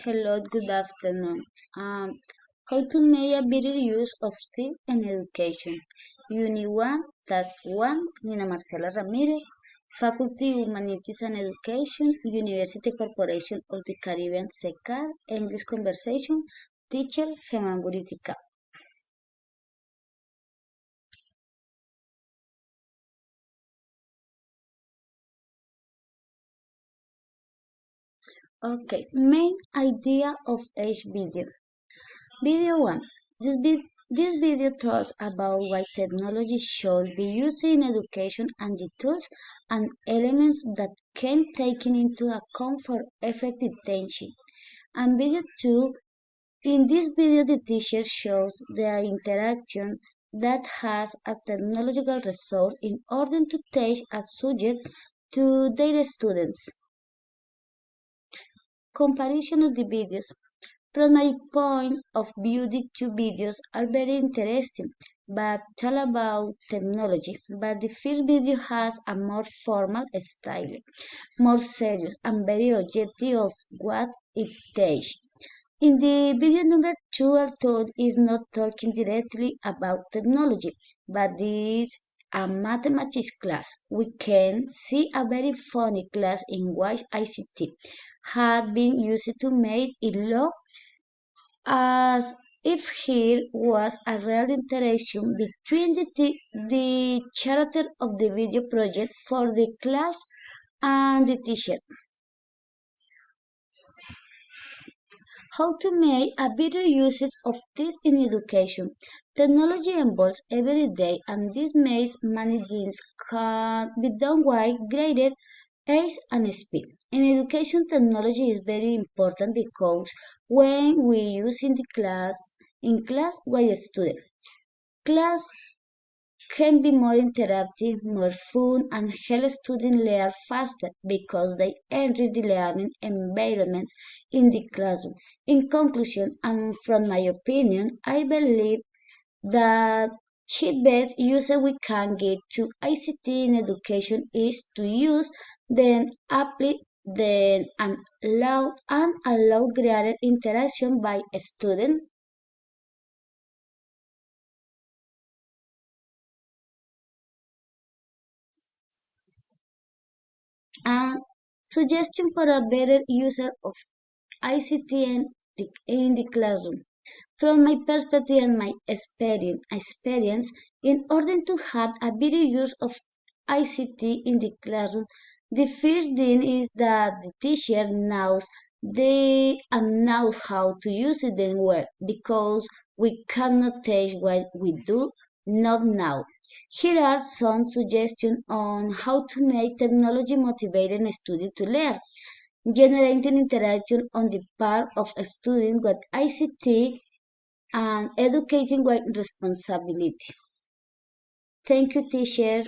Hello, good afternoon. How to make a better use of Tics in education. Unit 1, Task 1, Nina Marcela Ramirez, Faculty Humanities and Education, University Corporation of the Caribbean, SECAR, English Conversation, Teacher, Gemma Buritica. Okay, main idea of each video. Video 1. This video talks about why technology should be used in education and the tools and elements that can taken into account for effective teaching. And video 2. In this video, the teacher shows the interaction that has a technological resource in order to teach a subject to their students. Comparison of the videos. From my point of view, the two videos are very interesting, but tell about technology. But the first video has a more formal style, more serious and very objective of what it teaches. In the video number 2, although is not talking directly about technology, but is a mathematics class. We can see a very funny class in which ICT have been used to make it look as if here was a real interaction between the character of the video project for the class and the teacher. How to make a better use of this in education. Technology evolves every day and this makes many things can be done with greater ease and speed. In education, technology is very important because when we use in class with students, class can be more interactive, more fun, and help students learn faster because they enrich the learning environments in the classroom. In conclusion, and from my opinion, I believe that the best use we can get to ICT in education is to use then apply then and allow greater interaction by students. And suggestion for a better user of ICT in the classroom. From my perspective and my experience, in order to have a better use of ICT in the classroom, the first thing is that the teacher knows they and know how to use it then well because we cannot teach what we do not know. Here are some suggestions on how to make technology motivated a student to learn. Generating interaction on the part of a student with ICT and educating with responsibility. Thank you, teacher.